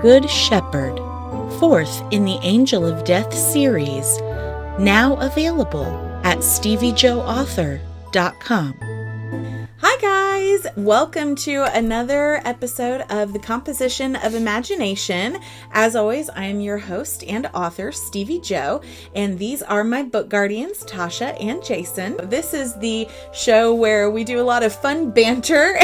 Good Shepherd, fourth in the Angel of Death series, now available at steviejoauthor.com. Hi guys! Welcome to another episode of The Composition of Imagination. As always, I am your host and author, Stevie Jo, and these are my book guardians, Tasha and Jason. This is the show where we do a lot of fun banter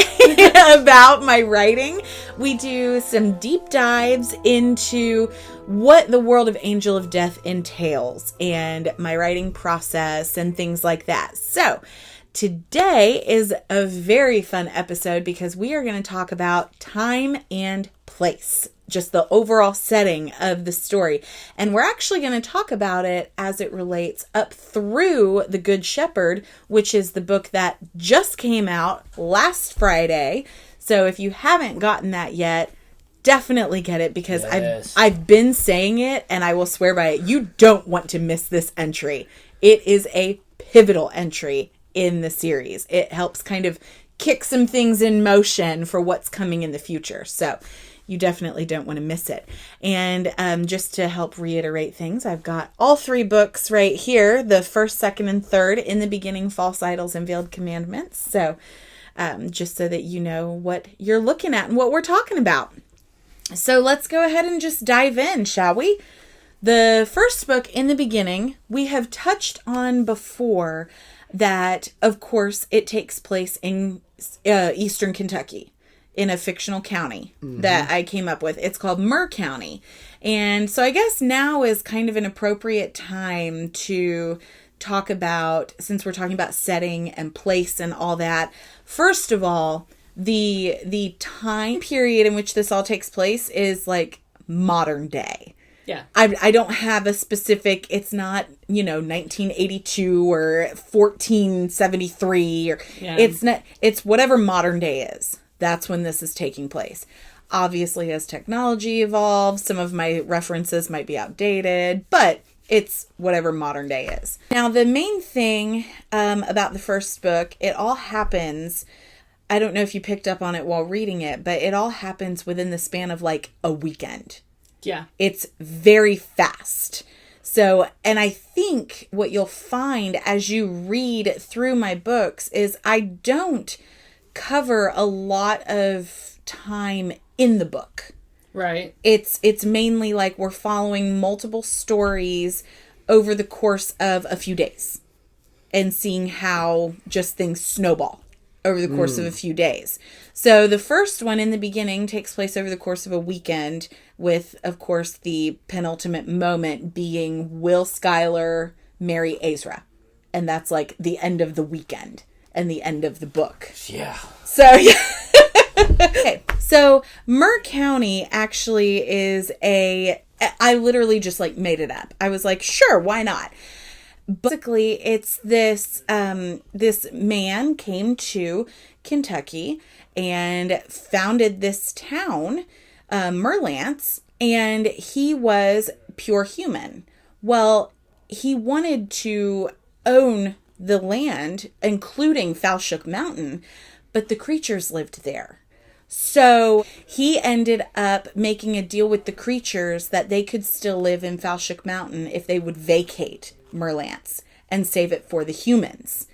about my writing. We do some deep dives into what the world of Angel of Death entails and my writing process and things like that. So, today is a very fun episode because we are going to talk about time and place, just the overall setting of the story. And we're actually going to talk about it as it relates up through The Good Shepherd, which is the book that just came out last Friday. So if you haven't gotten that yet, definitely get it because Yes. I've been saying it and I will swear by it. You don't want to miss this entry. It is a pivotal entry in the series. It helps kind of kick some things in motion for what's coming in the future. So you definitely don't want to miss it. And just to help reiterate things, I've got all three books right here, the first, second, and third, In the Beginning, False Idols, and Veiled Commandments. So just so that you know what you're looking at and what we're talking about. So let's go ahead and just dive in, shall we? The first book, In the Beginning, we have touched on before that, of course, it takes place in eastern Kentucky in a fictional county that I came up with. It's called Murr County. And so I guess now is kind of an appropriate time to talk about, since we're talking about setting and place and all that, first of all, the time period in which this all takes place is like modern day. Yeah. I don't have a specific, it's not, 1982 or 1473 or it's whatever modern day is. That's when this is taking place. Obviously, as technology evolves, some of my references might be outdated, but it's whatever modern day is. Now, the main thing about the first book, it all happens, I don't know if you picked up on it while reading it, but it all happens within the span of like a weekend. Yeah. It's very fast. So, and I think what you'll find as you read through my books is I don't cover a lot of time in the book. Right. It's mainly like we're following multiple stories over the course of a few days and seeing how just things snowball over the course of a few days. So the first one, In the Beginning, takes place over the course of a weekend with, of course, the penultimate moment being Will Schuyler marry Ezra. And that's like the end of the weekend and the end of the book. Yeah. So, yeah. Okay. So Murr County actually is I literally just like made it up. I was like, sure, why not? Basically, it's this man came to Kentucky and founded this town, Merlance, and he was pure human. Well, he wanted to own the land, including Falshook Mountain, but the creatures lived there. So he ended up making a deal with the creatures that they could still live in Falshook Mountain if they would vacate Merlance and save it for the humans.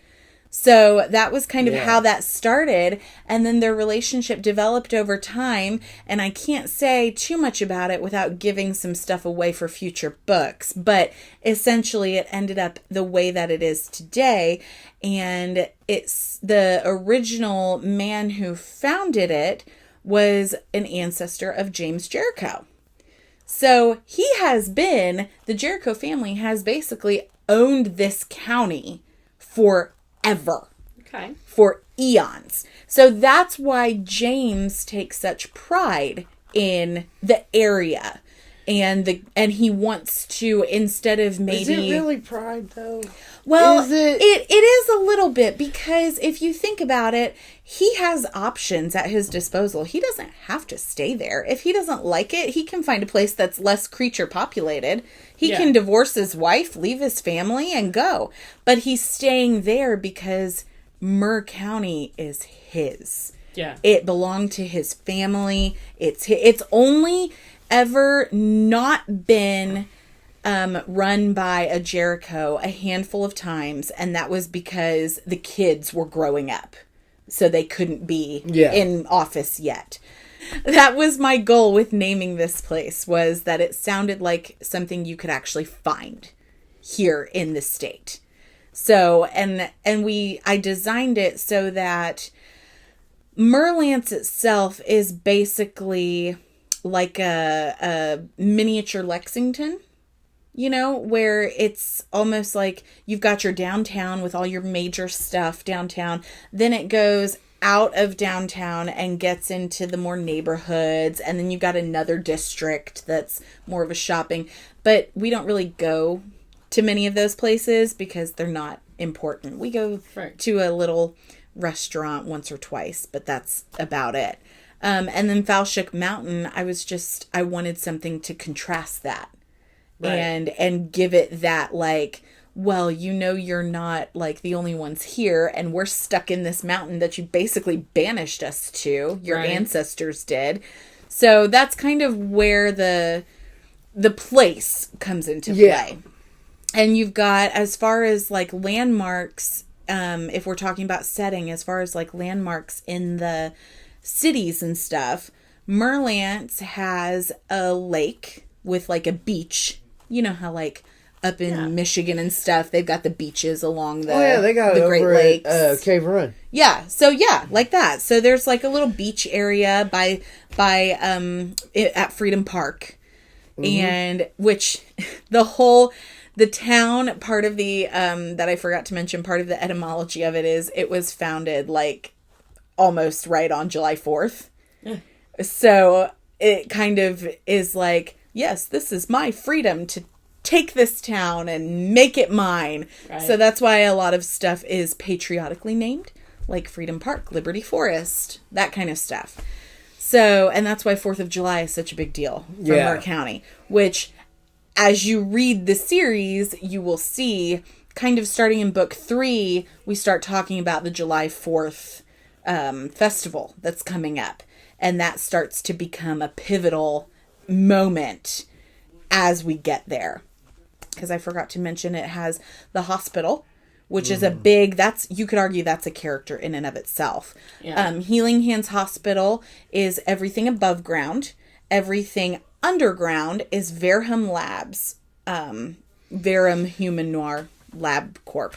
So that was kind of how that started. And then their relationship developed over time. And I can't say too much about it without giving some stuff away for future books. But essentially it ended up the way that it is today. And it's the original man who founded it was an ancestor of James Jericho. So the Jericho family has basically owned this county forever. Okay. For eons. So that's why James takes such pride in the area. And he wants to, instead of maybe... Is it really pride, though? Well, is it? It is a little bit, because if you think about it, he has options at his disposal. He doesn't have to stay there. If he doesn't like it, he can find a place that's less creature populated. He can divorce his wife, leave his family, and go. But he's staying there because Murr County is his. Yeah. It belonged to his family. It's only ever not been run by a Jericho a handful of times, and that was because the kids were growing up, so they couldn't be in office yet. That was my goal with naming this place, was that it sounded like something you could actually find here in the state. So, I designed it so that Merlance itself is basically like a miniature Lexington, you know, where it's almost like you've got your downtown with all your major stuff downtown. Then it goes out of downtown and gets into the more neighborhoods. And then you've got another district that's more of a shopping. But we don't really go to many of those places because they're not important. We go to a little restaurant once or twice, but that's about it. And then Falshoek Mountain, I wanted something to contrast that. And give it that, like, well, you know, you're not like the only ones here, and we're stuck in this mountain that you basically banished us to. Your ancestors did. So that's kind of where the place comes into play. And you've got, as far as like landmarks, if we're talking about setting, as far as like landmarks in the cities and stuff, Merlance has a lake with like a beach. You know how like up in Michigan and stuff, they've got the beaches along the they got the it Great over Lakes. At Cave Run. Yeah, so like that. So there's like a little beach area by at Freedom Park, and which the town, part of the that I forgot to mention, part of the etymology of it is it was founded like almost right on July 4th. So it kind of is like, yes, this is my freedom to take this town and make it mine. So that's why a lot of stuff is patriotically named, like Freedom Park, Liberty Forest, that kind of stuff. So, and that's why 4th of July is such a big deal for Merr County, which as you read the series, you will see kind of starting in book 3, we start talking about the July 4th festival that's coming up. And that starts to become a pivotal moment as we get there. Because I forgot to mention it has the hospital, which is a big, you could argue that's a character in and of itself. Healing Hands Hospital is everything above ground. Everything underground is Verham Labs. Verham Human Noir Lab Corp.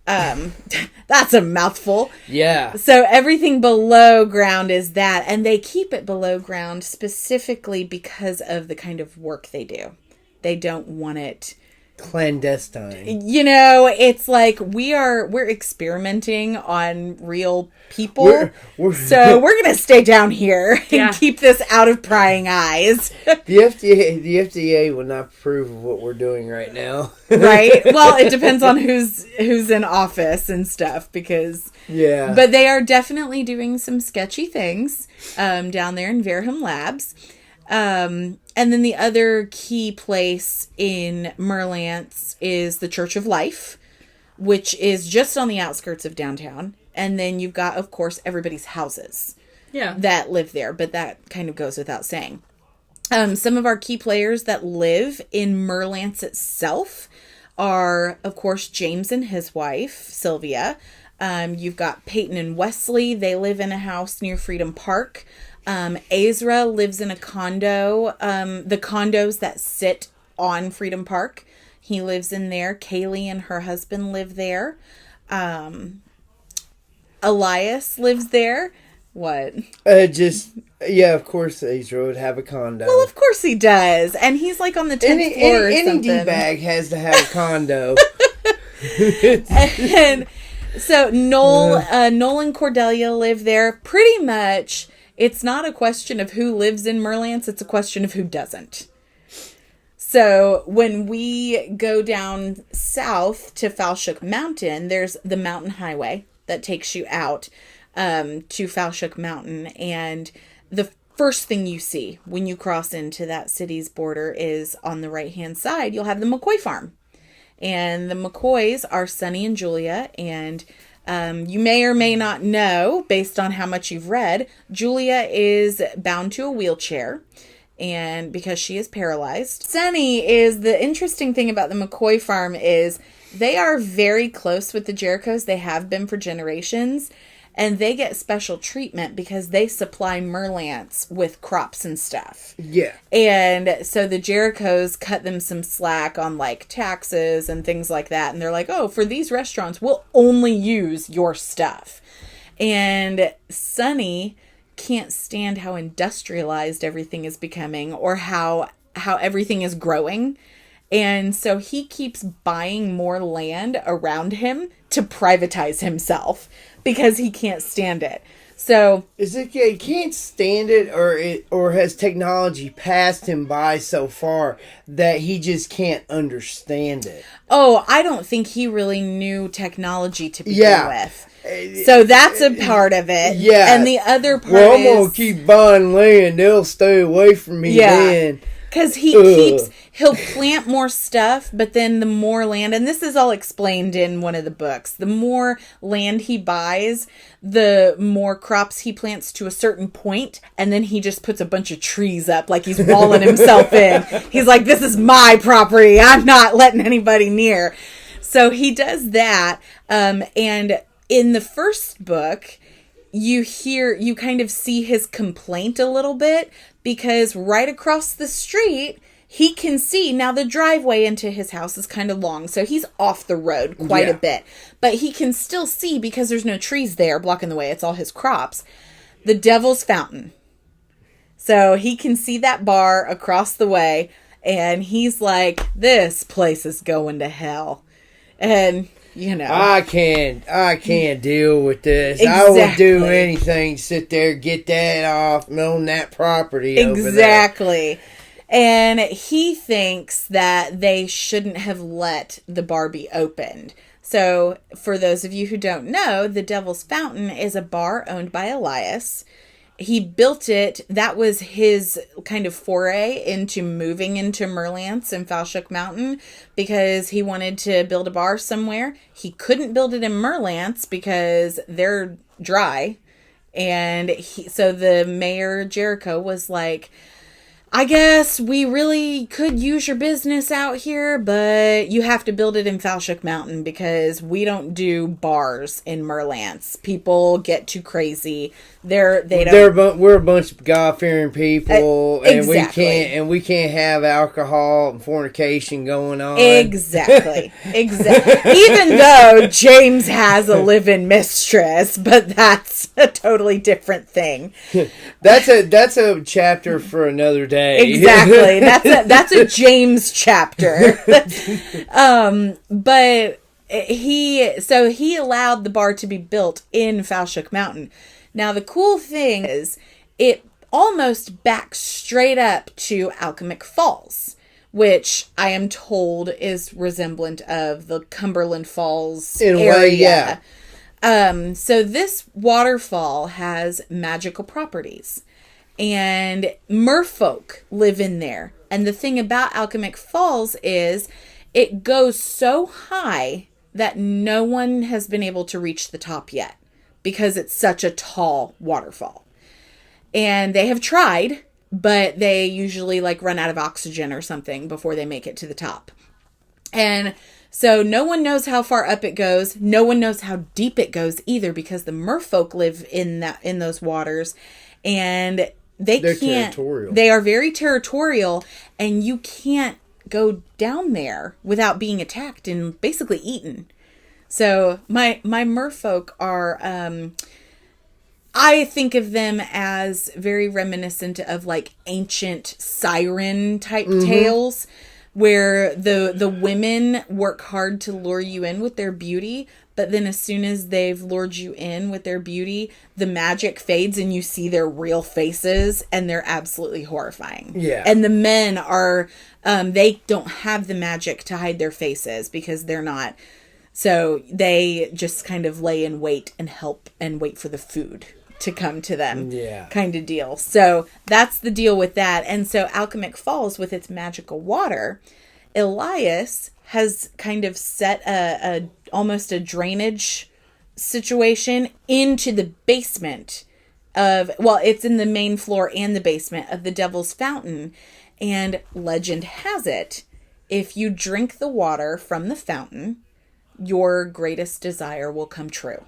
That's a mouthful. Yeah. So everything below ground is that, and they keep it below ground specifically because of the kind of work they do. They don't want it clandestine. You know, it's like we're experimenting on real people. So we're going to stay down here and keep this out of prying eyes. The FDA will not approve of what we're doing right now. Right? Well, it depends on who's in office and stuff, because but they are definitely doing some sketchy things down there in Verham Labs. And then the other key place in Merlance is the Church of Life, which is just on the outskirts of downtown. And then you've got, of course, everybody's houses that live there, but that kind of goes without saying. Some of our key players that live in Merlance itself are, of course, James and his wife, Sylvia. You've got Peyton and Wesley. They live in a house near Freedom Park. Ezra lives in a condo, the condos that sit on Freedom Park. He lives in there. Kaylee and her husband live there. Elias lives there. What? Of course Ezra would have a condo. Well, of course he does. And he's like on the 10th floor or something. Any D-bag has to have a condo. And so Noel and Cordelia live there. Pretty much, it's not a question of who lives in Merlance, it's a question of who doesn't. So when we go down south to Falshoek Mountain, there's the mountain highway that takes you out to Falshoek Mountain. And the first thing you see when you cross into that city's border is on the right-hand side, you'll have the McCoy farm. And the McCoys are Sonny and Julia, and you may or may not know, based on how much you've read, Julia is bound to a wheelchair, and because she is paralyzed. Sunny is, the interesting thing about the McCoy farm is they are very close with the Jerichos. They have been for generations. And they get special treatment because they supply Merlants with crops and stuff. Yeah. And so the Jerichos cut them some slack on like taxes and things like that. And they're like, oh, for these restaurants, we'll only use your stuff. And Sonny can't stand how industrialized everything is becoming or how everything is growing. And so he keeps buying more land around him to privatize himself because he can't stand it. So is it he can't stand it, or has technology passed him by so far that he just can't understand it? Oh, I don't think he really knew technology to begin with. So that's a part of it. Yeah. And the other part I'm going to keep buying land. They'll stay away from me then. Because he'll plant more stuff, but then the more land, and this is all explained in one of the books, the more land he buys, the more crops he plants to a certain point, and then he just puts a bunch of trees up like he's walling himself in. He's like, this is my property. I'm not letting anybody near. So he does that. And in the first book, you kind of see his complaint a little bit, because right across the street, he can see, now the driveway into his house is kind of long, so he's off the road quite a bit, but he can still see, because there's no trees there blocking the way, it's all his crops, the Devil's Fountain. So he can see that bar across the way, and he's like, this place is going to hell. And I can't deal with this. Exactly. I would do anything, sit there, get that off, own that property over there. Exactly. And he thinks that they shouldn't have let the bar be opened. So, for those of you who don't know, the Devil's Fountain is a bar owned by Elias. He built it. That was his kind of foray into moving into Merlants and Falshoek Mountain, because he wanted to build a bar somewhere. He couldn't build it in Merlants because they're dry. And so the mayor, Jericho, was like, I guess we really could use your business out here, but you have to build it in Falshoek Mountain because we don't do bars in Merlants. People get too crazy. We're a bunch of God-fearing people, exactly. and we can't have alcohol and fornication going on. Exactly. Even though James has a live-in mistress, but that's a totally different thing. That's a chapter for another day. Exactly. That's a James chapter. But he allowed the bar to be built in Falshoek Mountain. Now, the cool thing is it almost backs straight up to Alchemic Falls, which I am told is resemblant of the Cumberland Falls area. In a way, yeah. So this waterfall has magical properties, and merfolk live in there. And the thing about Alchemic Falls is it goes so high that no one has been able to reach the top yet, because it's such a tall waterfall. And they have tried, but they usually run out of oxygen or something before they make it to the top. And so no one knows how far up it goes. No one knows how deep it goes either, because the merfolk live in those waters, and they're territorial. They are very territorial, and you can't go down there without being attacked and basically eaten. So my merfolk are, I think of them as very reminiscent of ancient siren type tales, where the women work hard to lure you in with their beauty, but then as soon as they've lured you in with their beauty, the magic fades and you see their real faces, and they're absolutely horrifying. Yeah. And the men are, they don't have the magic to hide their faces because they're not. So they just kind of lay in wait and help and wait for the food to come to them. Yeah. Kind of deal. So that's the deal with that. And so Alchemic Falls, with its magical water, Elias has kind of set almost a drainage situation into the basement it's in the main floor and the basement of the Devil's Fountain. And legend has it, if you drink the water from the fountain, your greatest desire will come true.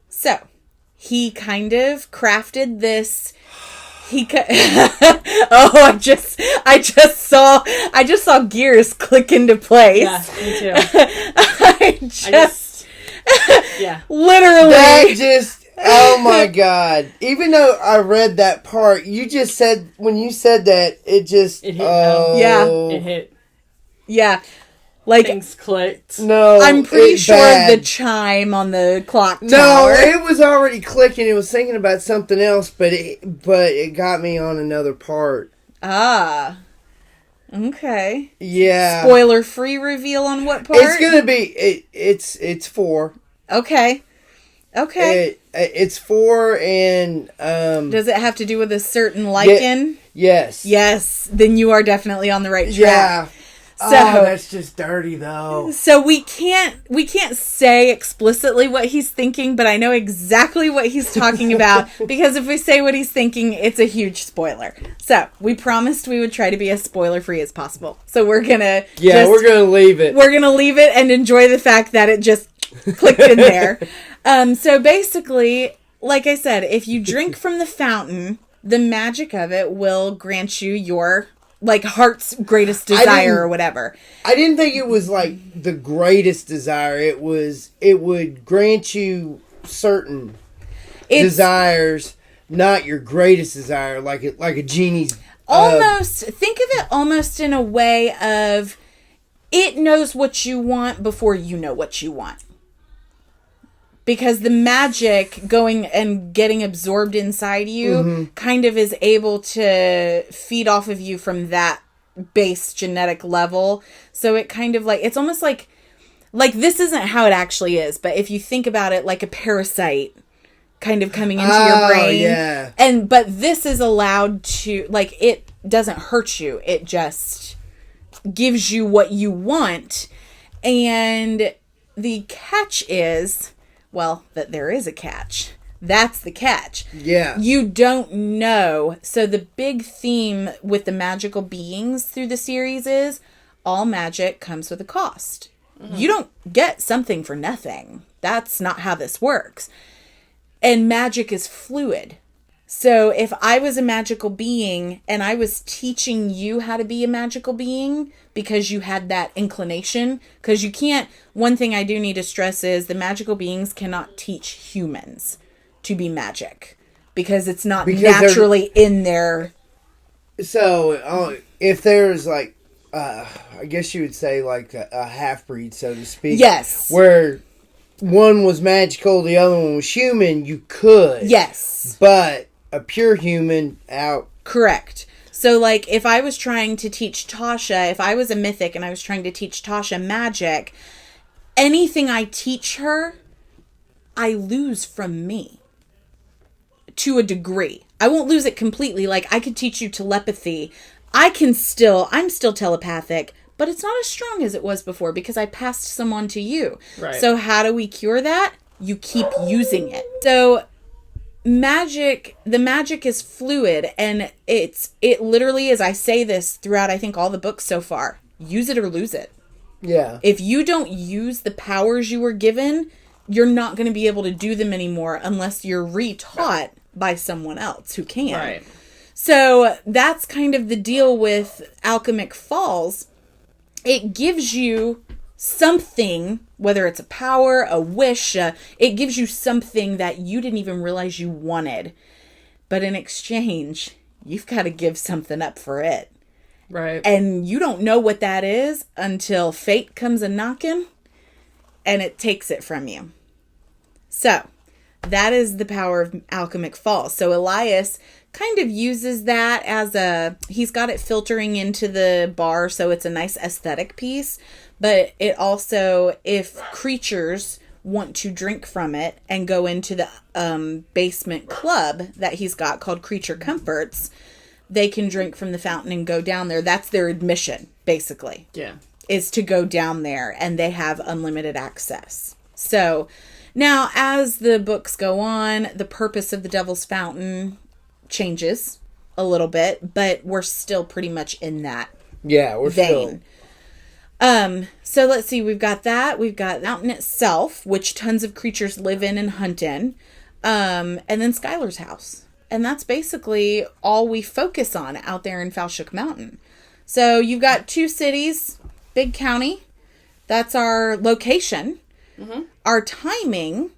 So, he kind of crafted this. I just saw gears click into place. Yeah, me too. Yeah. Literally. That just, oh my God. Even though I read that part, when you said that, it hit. Yeah. It hit. Yeah. Like, things clicked. No, I'm pretty sure the chime on the clock tower. No, it was already clicking. It was thinking about something else, but it got me on another part. Ah. Okay. Yeah. Spoiler-free reveal on what part? It's gonna be it's 4. Okay. It's 4 and does it have to do with a certain lichen? Yes. Yes. Then you are definitely on the right track. Yeah. So, that's just dirty though. So we can't say explicitly what he's thinking, but I know exactly what he's talking about because if we say what he's thinking, it's a huge spoiler. So we promised we would try to be as spoiler free as possible. So we're gonna we're gonna leave it. We're gonna leave it and enjoy the fact that it just clicked in there. So basically, like I said, if you drink from the fountain, the magic of it will grant you your heart's greatest desire or whatever. I didn't think it was the greatest desire. It would grant you certain desires, not your greatest desire, like a genie's. Think of it almost in a way of it knows what you want before you know what you want. Because the magic going and getting absorbed inside you kind of is able to feed off of you from that base genetic level. So it kind of it's almost like this isn't how it actually is. But if you think about it like a parasite kind of coming into your brain. Yeah. But this is allowed to, it doesn't hurt you. It just gives you what you want. And the catch is... Well, that there is a catch. That's the catch. Yeah. You don't know. So the big theme with the magical beings through the series is all magic comes with a cost. Mm-hmm. You don't get something for nothing. That's not how this works. And magic is fluid. So if I was a magical being and I was teaching you how to be a magical being because you had that inclination, because you can't, one thing I do need to stress is the magical beings cannot teach humans to be magic because it's not naturally in their... So if there's I guess you would say a half-breed, so to speak. Yes. Where one was magical, the other one was human, you could. Yes. But... a pure human out. Correct. So, if I was trying to teach Tasha, if I was a mythic and I was trying to teach Tasha magic, anything I teach her, I lose from me. To a degree. I won't lose it completely. I could teach you telepathy. I'm still telepathic, but it's not as strong as it was before because I passed some on to you. Right. So, how do we cure that? You keep using it. So... the magic is fluid, and it literally is, I say this throughout I think all the books so far, use it or lose it. Yeah. If you don't use the powers you were given, you're not going to be able to do them anymore unless you're retaught by someone else who can. Right. So that's kind of the deal with Alchemic Falls. It gives you something, whether it's a power, a wish, it gives you something that you didn't even realize you wanted. But in exchange, you've got to give something up for it. Right. And you don't know what that is until fate comes a-knocking and it takes it from you. So, that is the power of Alchemic Falls. So, Elias kind of uses that as he's got it filtering into the bar, so it's a nice aesthetic piece. But it also, if creatures want to drink from it and go into the basement club that he's got called Creature Comforts, they can drink from the fountain and go down there. That's their admission, basically. Yeah. Is to go down there, and they have unlimited access. So, Now, as the books go on, the purpose of the Devil's Fountain changes a little bit, but we're still pretty much in that we're vein. still. So let's see, we've got that. We've got the mountain itself, which tons of creatures live in and hunt in. And then Skylar's house. And that's basically all we focus on out there in Falshook Mountain. So you've got 2 cities, big county. That's our location. Mm-hmm. Our timing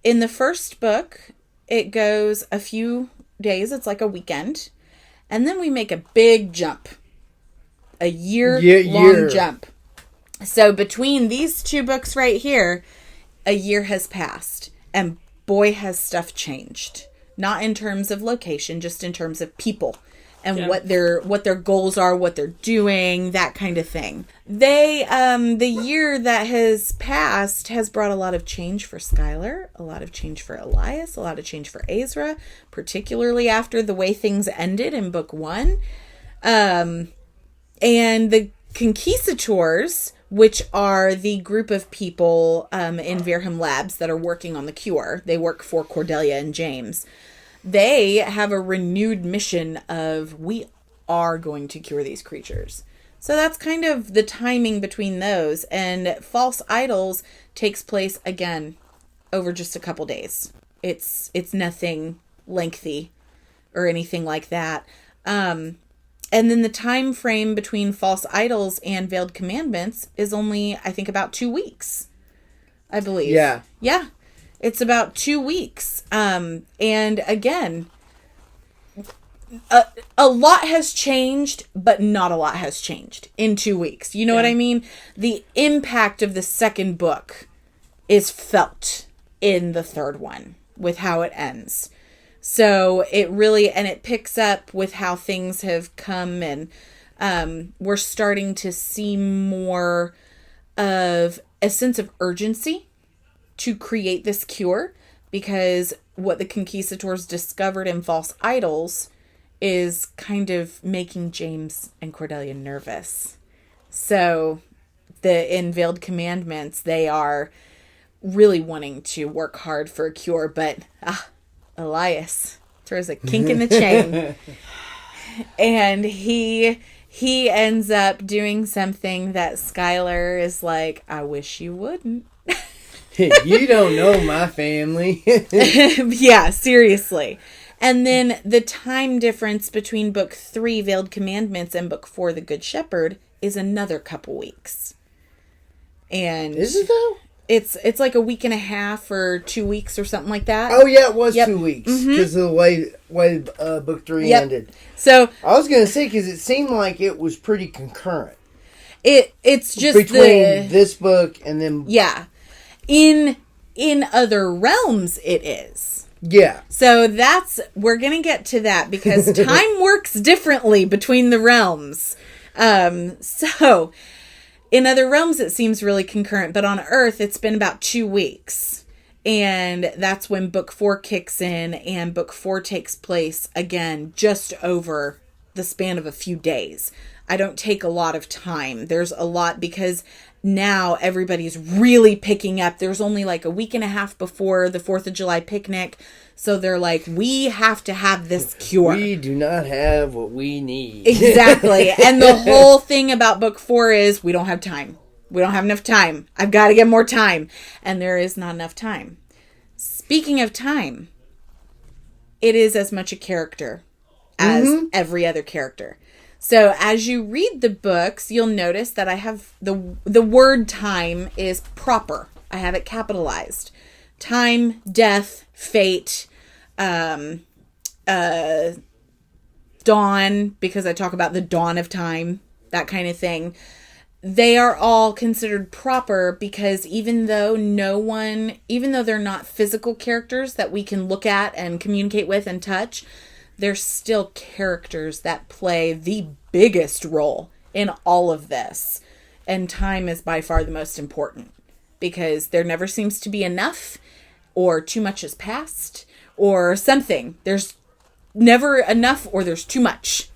in the first book, it goes a few days. It's like a weekend. And then we make a big jump. A year-long jump. So between these 2 books right here, a year has passed. And boy, has stuff changed. Not in terms of location, just in terms of people. And what their goals are, what they're doing, that kind of thing. The year that has passed has brought a lot of change for Skylar, a lot of change for Elias, a lot of change for Ezra, particularly after the way things ended in book 1. And the Conquistadors, which are the group of people in Virham Labs that are working on the cure. They work for Cordelia and James. They have a renewed mission of, we are going to cure these creatures. So that's kind of the timing between those. And False Idols takes place, again, over just a couple days. It's nothing lengthy or anything like that. And then the time frame between False Idols and Veiled Commandments is only, I think, about 2 weeks, I believe. Yeah. Yeah. It's about 2 weeks. And again, a lot has changed, but not a lot has changed in 2 weeks. You know what I mean? The impact of the second book is felt in the third one with how it ends. So it really, and it picks up with how things have come, and we're starting to see more of a sense of urgency to create this cure, because what the Conquistadors discovered in False Idols is kind of making James and Cordelia nervous. So in Veiled Commandments, they are really wanting to work hard for a cure, but Elias throws a kink in the chain. And he ends up doing something that Skylar is like, I wish you wouldn't. You don't know my family. Yeah, seriously. And then the time difference between book 3, Veiled Commandments, and book 4, The Good Shepherd, is another couple weeks. And is it though? It's like a week and a half or 2 weeks or something like that. Oh yeah, it was 2 weeks because of the way book 3 ended. So I was gonna say, because it seemed like it was pretty concurrent. It's just between this book and then in other realms it is. Yeah. So we're gonna get to that, because time works differently between the realms. So in other realms it seems really concurrent, but on Earth it's been about 2 weeks. And that's when book 4 kicks in, and book 4 takes place again just over the span of a few days. I don't take a lot of time. There's a lot because now everybody's really picking up. There's only like a week and a half before the 4th of July picnic. So they're like, we have to have this cure. We do not have what we need. Exactly. And the whole thing about book 4 is we don't have time. We don't have enough time. I've got to get more time. And there is not enough time. Speaking of time, it is as much a character as every other character. So as you read the books, you'll notice that I have the word time is proper. I have it capitalized. Time, death, fate, dawn, because I talk about the dawn of time, that kind of thing. They are all considered proper because even though they're not physical characters that we can look at and communicate with and touch, they're still characters that play the biggest role in all of this. And time is by far the most important, because there never seems to be enough, or too much has passed, or something. There's never enough, or there's too much.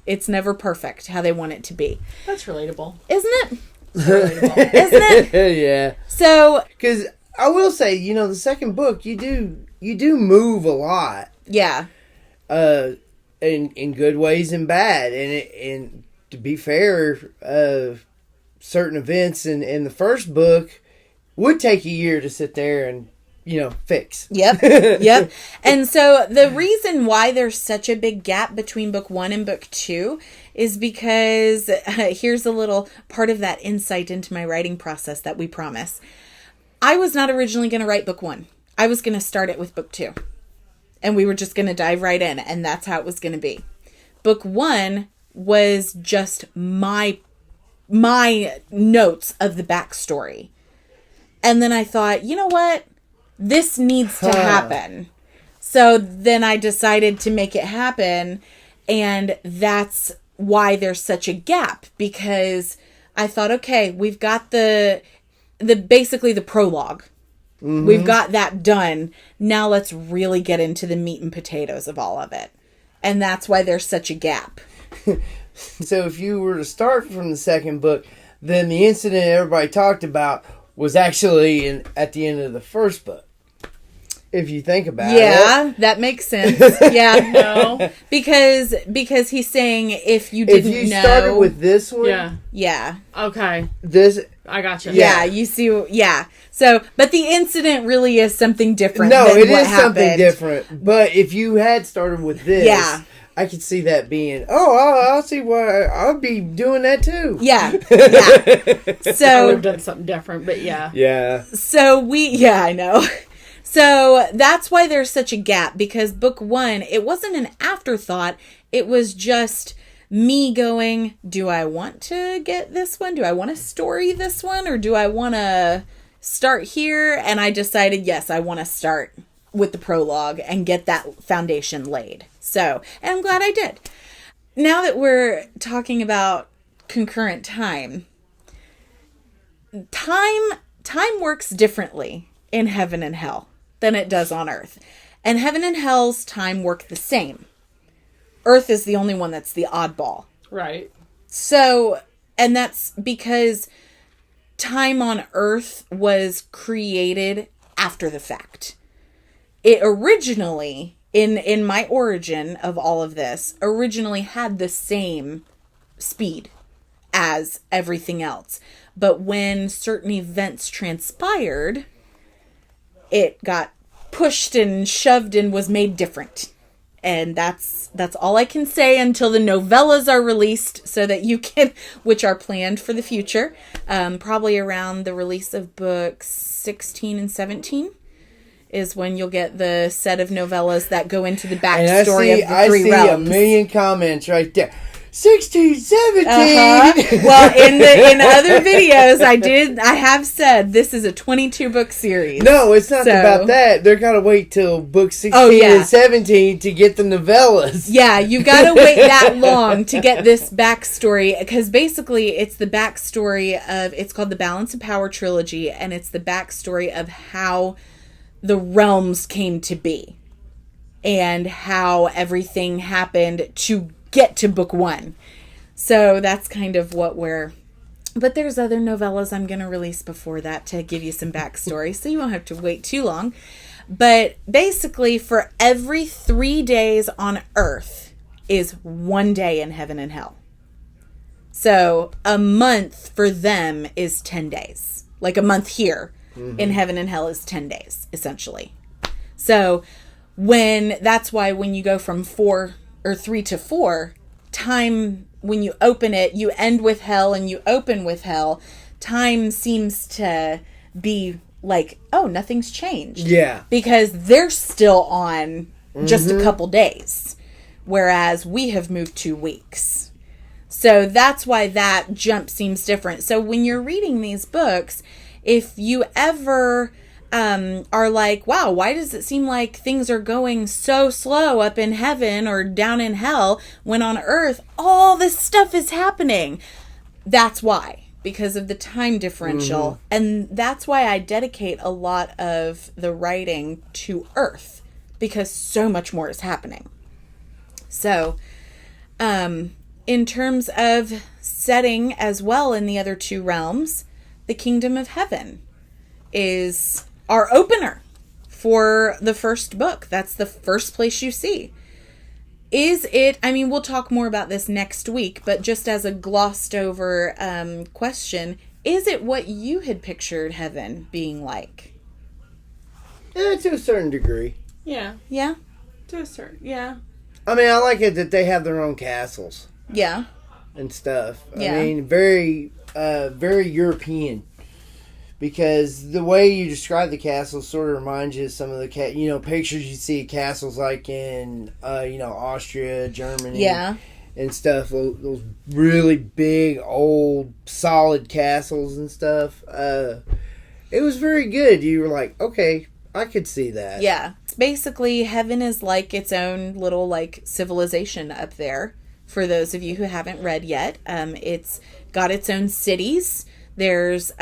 It's never perfect how they want it to be. That's relatable. Isn't it? Relatable. Isn't it? Yeah. So, because I will say, the second book, you do move a lot. Yeah. In good ways and bad. And to be fair, certain events in the first book would take a year to sit there and, fix. Yep. Yep. And so the reason why there's such a big gap between book 1 and book 2 is because here's a little part of that insight into my writing process that we promise. I was not originally going to write book 1. I was going to start it with book 2. And we were just going to dive right in. And that's how it was going to be. Book 1 was just my notes of the backstory. And then I thought, you know what? This needs to happen. So then I decided to make it happen. And that's why there's such a gap. Because I thought, okay, we've got basically the prologue. Mm-hmm. We've got that done. Now let's really get into the meat and potatoes of all of it. And that's why there's such a gap. So if you were to start from the second book, then the incident everybody talked about was actually at the end of the first book. If you think about it. Yeah, that makes sense. Yeah. No. Because he's saying if you didn't know. If you started with this one. Yeah. Yeah. Okay. I gotcha. Yeah, you see. Yeah. So, but the incident really is something different. No, than it what is happened. something different. But if you had started with this. Yeah. I could see that being, I'll see why I'll be doing that too. Yeah. Yeah. So. I would have done something different, but yeah. Yeah. So I know. So that's why there's such a gap, because book 1, it wasn't an afterthought. It was just me going, do I want to get this one? Do I want to story this one? Or do I want to start here? And I decided, yes, I want to start with the prologue and get that foundation laid. So, and I'm glad I did. Now that we're talking about concurrent time works differently in heaven and hell than it does on earth. And heaven and hell's time work the same. Earth is the only one that's the oddball. Right. So, and that's because time on earth was created after the fact. It originally, in my origin of all of this, originally had the same speed as everything else. But when certain events transpired, it got pushed and shoved and was made different. And that's all I can say until the novellas are released, so that you can, which are planned for the future, probably around the release of books 16 and 17 is when you'll get the set of novellas that go into the backstory of the three realms. I see a million comments right there. 16, 17. Well, in other videos, I have said this is a 22 book series. No, it's not about that. They're gotta wait till book 16 and 17 to get the novellas. Yeah, you gotta wait that long to get this backstory, because basically it's the backstory of, it's called the Balance of Power trilogy, and it's the backstory of how the realms came to be and how everything happened to get to book 1. So that's kind of what but there's other novellas I'm going to release before that to give you some backstory, so you won't have to wait too long. But basically, for every 3 days on earth is 1 day in heaven and hell. So a month for them is 10 days. Like a month here in heaven and hell is 10 days, essentially. So that's why when you go from 4 or 3 to 4, time, when you open it, you end with hell and you open with hell, time seems to be like, oh, nothing's changed. Yeah. Because they're still on just a couple days, whereas we have moved 2 weeks. So that's why that jump seems different. So when you're reading these books, if you ever are like, wow, why does it seem like things are going so slow up in heaven or down in hell when on earth all this stuff is happening? That's why, because of the time differential. And that's why I dedicate a lot of the writing to earth, because so much more is happening. So, in terms of setting as well in the other 2 realms, the kingdom of heaven is our opener for the first book. That's the first place you see. Is it, I mean, we'll talk more about this next week, but just as a glossed over question, is it what you had pictured heaven being like? To a certain degree. Yeah. Yeah? To a certain, yeah. I mean, I like it that they have their own castles. Yeah. And stuff. Yeah. I mean, very European. Because the way you describe the castles sort of reminds you of some of the pictures you see of castles like in Austria, Germany, Yeah, and stuff. Those really big, old, solid castles and stuff. It was very good. You were like, okay, I could see that. yeah. Basically, heaven is like its own little like civilization up there. For those of you who haven't read yet, it's got its own cities. There's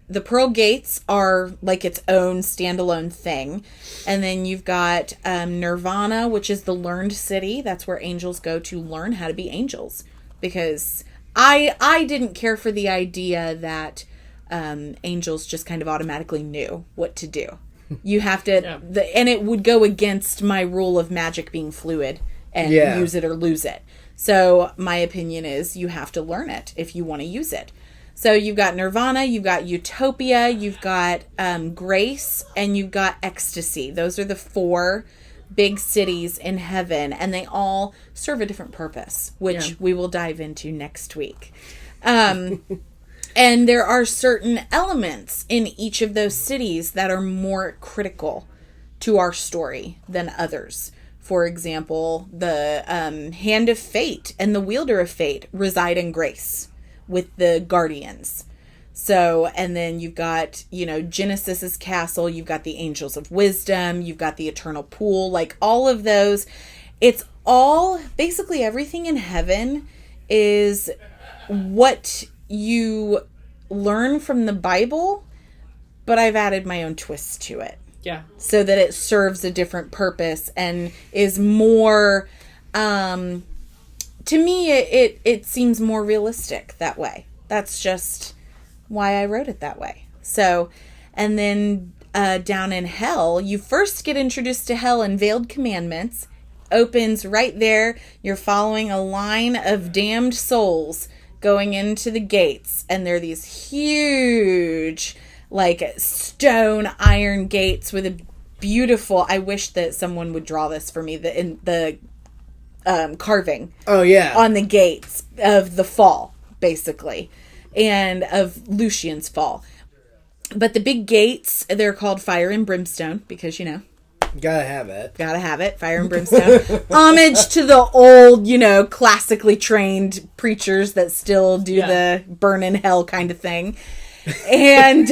the Pearl Gates are like its own standalone thing. And then you've got Nirvana, which is the learned city. That's where angels go to learn how to be angels. Because I didn't care for the idea that angels just kind of automatically knew what to do. You have to, and it would go against my rule of magic being fluid and use it or lose it. So my opinion is you have to learn it if you want to use it. So you've got Nirvana, you've got Utopia, you've got Grace, and you've got Ecstasy. Those are the 4 big cities in heaven, and they all serve a different purpose, which we will dive into next week. And there are certain elements in each of those cities that are more critical to our story than others. For example, the Hand of Fate and the Wielder of Fate reside in Grace with the Guardians. So, and then you've got, Genesis's castle, you've got the Angels of Wisdom, you've got the Eternal Pool, like all of those. It's all, basically everything in heaven is what you learn from the Bible, but I've added my own twist to it. Yeah. So that it serves a different purpose and is more, to me, it seems more realistic that way. That's just why I wrote it that way. So, and then down in hell, you first get introduced to hell in Veiled Commandments. Opens right there. You're following a line of damned souls going into the gates, and they're these huge, like, stone iron gates with a beautiful, I wish that someone would draw this for me, the carving on the gates of the fall, basically, and of Lucian's fall. But the big gates, they're called Fire and Brimstone, because, gotta have it. Gotta have it. Fire and Brimstone. Homage to the old, classically trained preachers that still do the burn in hell kind of thing. And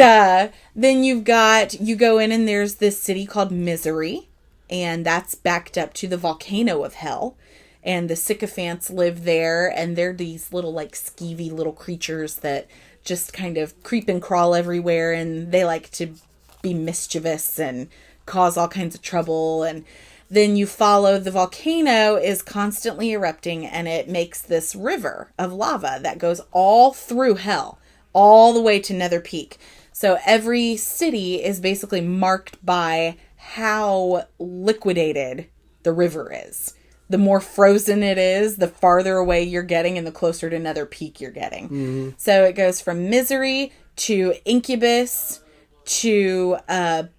then you go in and there's this city called Misery. And that's backed up to the volcano of hell. And the sycophants live there. And they're these little, like, skeevy little creatures that just kind of creep and crawl everywhere. And they like to be mischievous and cause all kinds of trouble. And then you follow the volcano is constantly erupting, and it makes this river of lava that goes all through hell, all the way to Nether Peak. So every city is basically marked by how liquidated the river is. The more frozen it is, the farther away you're getting and the closer to Nether Peak you're getting. Mm-hmm. So it goes from Misery to Incubus to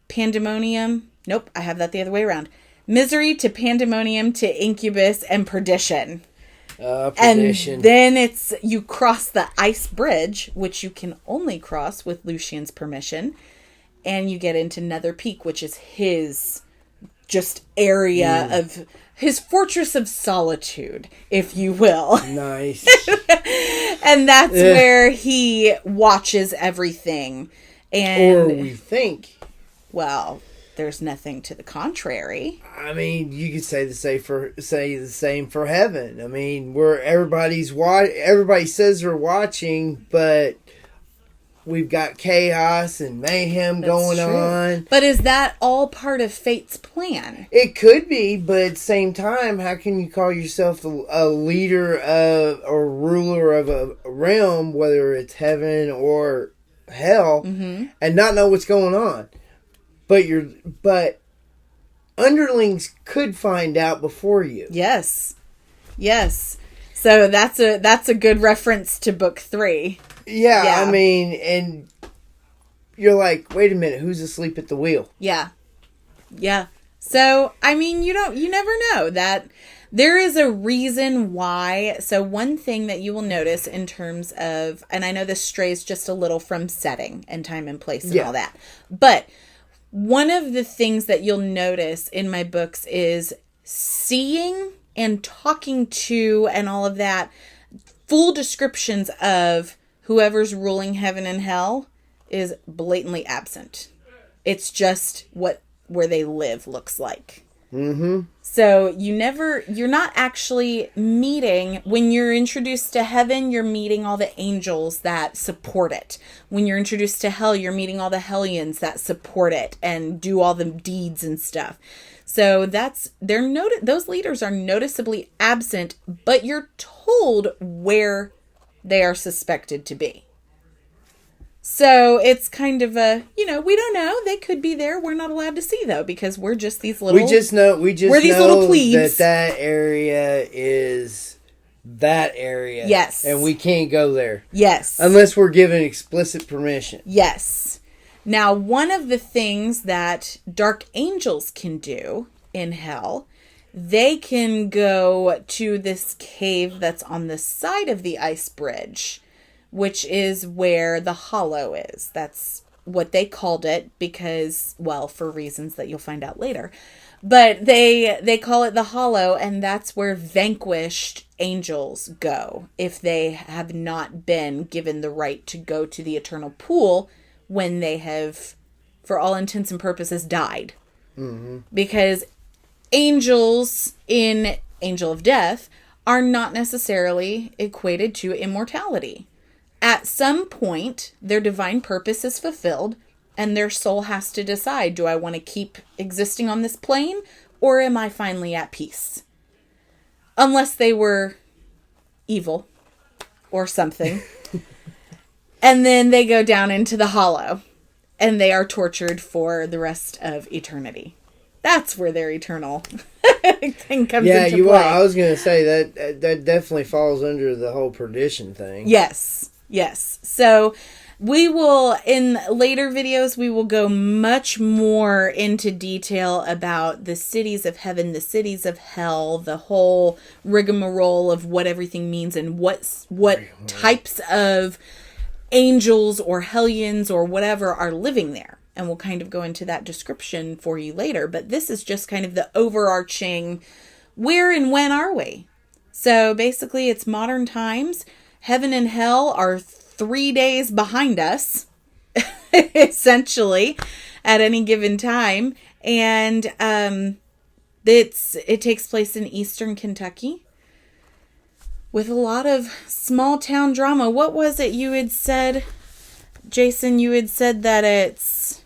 Pandemonium. Nope, I have that the other way around. Misery to Pandemonium to Incubus and Perdition. Perdition. And then you cross the ice bridge, which you can only cross with Lucian's permission, and you get into Nether Peak, which is his just area of his fortress of solitude, if you will. Nice. And that's where he watches everything. And, or we think. Well, there's nothing to the contrary. I mean, you could say the same for heaven. I mean, where everybody says they're watching, but we've got chaos and mayhem going on. But is that all part of fate's plan? It could be, but at the same time, how can you call yourself a leader of or ruler of a realm, whether it's heaven or hell, and not know what's going on? but underlings could find out before you. Yes. Yes. So that's a good reference to book 3. Yeah, I mean, and you're like, wait a minute, who's asleep at the wheel? Yeah. Yeah. So, I mean, you never know that there is a reason why. So one thing that you will notice in terms of, and I know this strays just a little from setting and time and place and all that, but one of the things that you'll notice in my books is seeing and talking to and all of that, full descriptions of whoever's ruling heaven and hell is blatantly absent. It's just where they live looks like. Mm-hmm. So you're not actually meeting, when you're introduced to heaven, you're meeting all the angels that support it. When you're introduced to hell, you're meeting all the hellions that support it and do all the deeds and stuff. So those leaders are noticeably absent, but you're told where they are suspected to be. So it's kind of a, we don't know. They could be there. We're not allowed to see though, because we're just these little. We just know little plebes. that area is that area. Yes. And we can't go there. Yes. Unless we're given explicit permission. Yes. Now, one of the things that dark angels can do in hell, they can go to this cave that's on the side of the ice bridge, which is where the hollow is. That's what they called it because, well, for reasons that you'll find out later. But they call it the hollow, and that's where vanquished angels go if they have not been given the right to go to the eternal pool when they have, for all intents and purposes, died. Mm-hmm. Because angels in Angel of Death are not necessarily equated to immortality. At some point, their divine purpose is fulfilled, and their soul has to decide, do I want to keep existing on this plane, or am I finally at peace? Unless they were evil or something. And then they go down into the hollow, and they are tortured for the rest of eternity. That's where their eternal thing comes into play. Yeah, I was going to say that definitely falls under the whole perdition thing. Yes. Yes. So we will, in later videos, we will go much more into detail about the cities of heaven, the cities of hell, the whole rigmarole of what everything means and what types of angels or hellions or whatever are living there. And we'll kind of go into that description for you later. But this is just kind of the overarching, where and when are we? So basically it's modern times. Heaven and hell are 3 days behind us, essentially, at any given time. And it takes place in eastern Kentucky with a lot of small town drama. What was it you had said, Jason? You had said that it's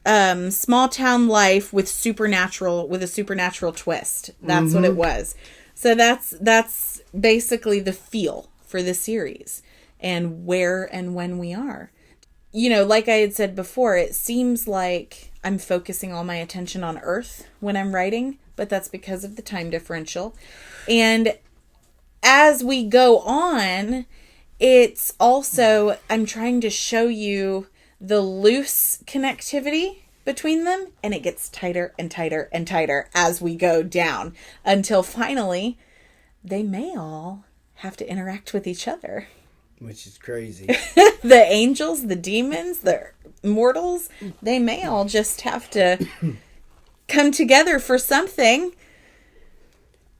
small town life with a supernatural twist. That's what it was. So that's basically the feel for the series and where and when we are. Like I had said before, it seems like I'm focusing all my attention on Earth when I'm writing, but that's because of the time differential. And as we go on, it's also, I'm trying to show you the loose connectivity between them, and it gets tighter and tighter and tighter as we go down until finally they may all have to interact with each other. Which is crazy. The angels, the demons, the mortals, they may all just have to come together for something.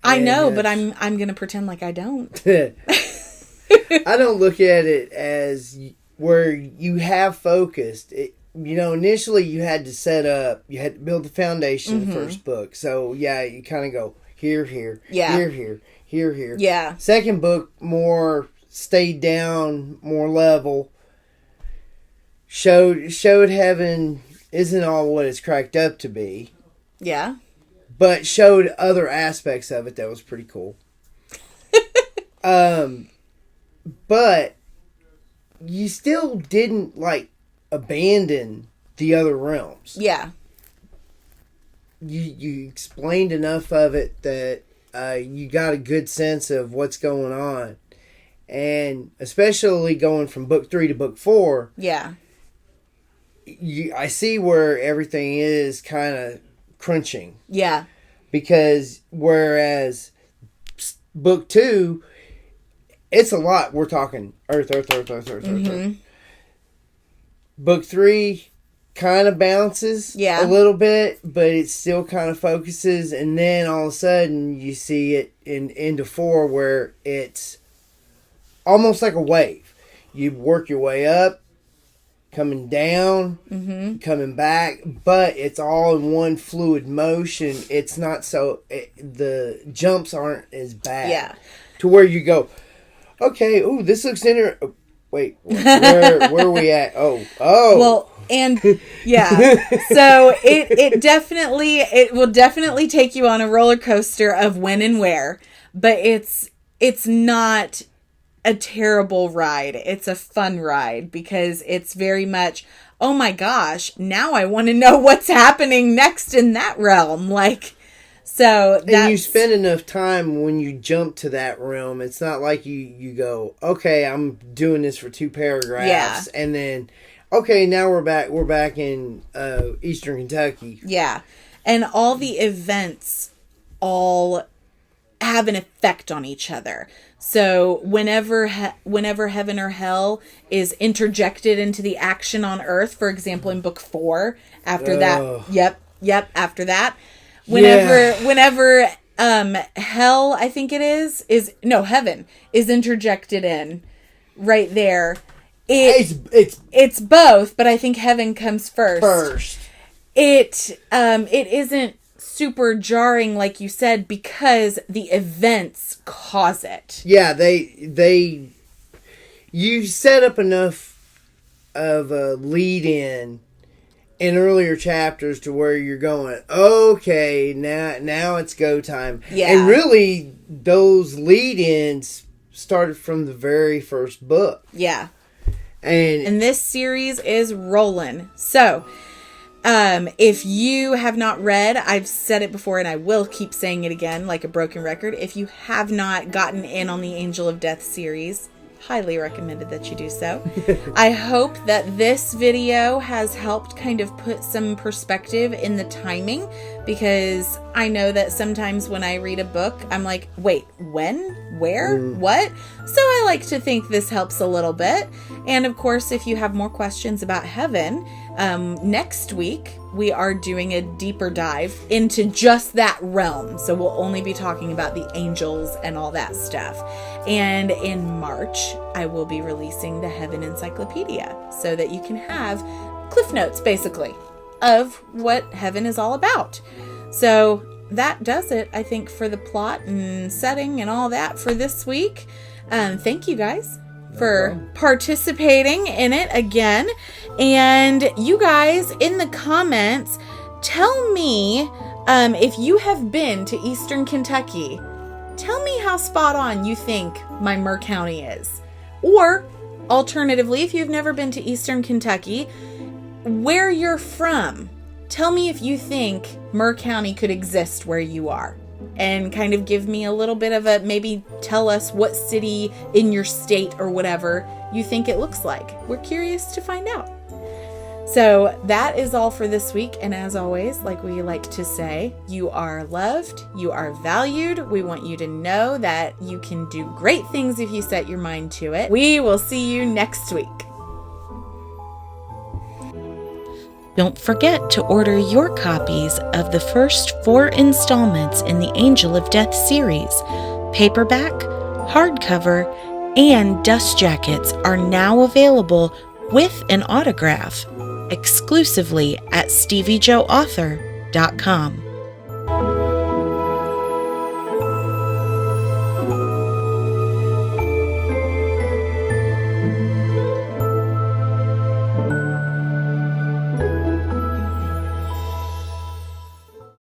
I know, but I'm going to pretend like I don't. I don't look at it as where you have focused. Initially you had to build the foundation in the first book. So, yeah, you kind of go here, here, here. Yeah. Second book, more stayed down, more level. Showed heaven isn't all what it's cracked up to be. Yeah. But showed other aspects of it that was pretty cool. But you still didn't abandon the other realms. Yeah. you explained enough of it that you got a good sense of what's going on. And especially going from book 3 to book 4. Yeah. I see where everything is kind of crunching. Yeah. Because whereas book 2, it's a lot. We're talking Earth. Book 3 kind of bounces a little bit, but it still kind of focuses. And then all of a sudden you see it into 4 where it's almost like a wave. You work your way up, coming down, coming back, but it's all in one fluid motion. It's not so... the jumps aren't as bad. Yeah. To where you go, okay, ooh, this looks interesting. Wait, where are we at? Oh. Well, and yeah, so it will definitely take you on a roller coaster of when and where, but it's not a terrible ride. It's a fun ride because it's very much, oh my gosh, now I want to know what's happening next in that realm. Like, so that's... And you spend enough time when you jump to that realm. It's not like you go, okay, I'm doing this for 2 paragraphs. Yeah. And then, okay, now we're back in Eastern Kentucky. Yeah. And all the events all have an effect on each other. So whenever heaven or hell is interjected into the action on Earth, for example, in book 4, after that, after that, whenever hell, I think it heaven is interjected in right there. It's both, but I think heaven comes first. It isn't super jarring, like you said, because the events cause it. Yeah, you set up enough of a lead in earlier chapters to where you're going, okay, now it's go time. Yeah. And really, those lead ins started from the very first book. Yeah. And this series is rolling. So, if you have not read, I've said it before and I will keep saying it again like a broken record. If you have not gotten in on the Angel of Death series, highly recommended that you do so. I hope that this video has helped kind of put some perspective in the timing, because I know that sometimes when I read a book, I'm like, wait, when? Where? What? So I like to think this helps a little bit. And of course, if you have more questions about heaven, next week we are doing a deeper dive into just that realm. So we'll only be talking about the angels and all that stuff. And in March, I will be releasing the Heaven Encyclopedia so that you can have cliff notes, basically, of what heaven is all about. So that does it, I think, for the plot and setting and all that for this week. Thank you guys for participating in it again. And you guys in the comments, tell me if you have been to Eastern Kentucky. Tell me how spot on you think my Murr County is. Or alternatively, if you've never been to Eastern Kentucky, where you're from. Tell me if you think Murr County could exist where you are. And kind of give me a little bit of maybe tell us what city in your state or whatever you think it looks like. We're curious to find out. So that is all for this week. And as always, like we like to say, you are loved, you are valued. We want you to know that you can do great things if you set your mind to it. We will see you next week. Don't forget to order your copies of the first 4 installments in the Angel of Death series. Paperback, hardcover, and dust jackets are now available with an autograph exclusively at StevieJoAuthor.com.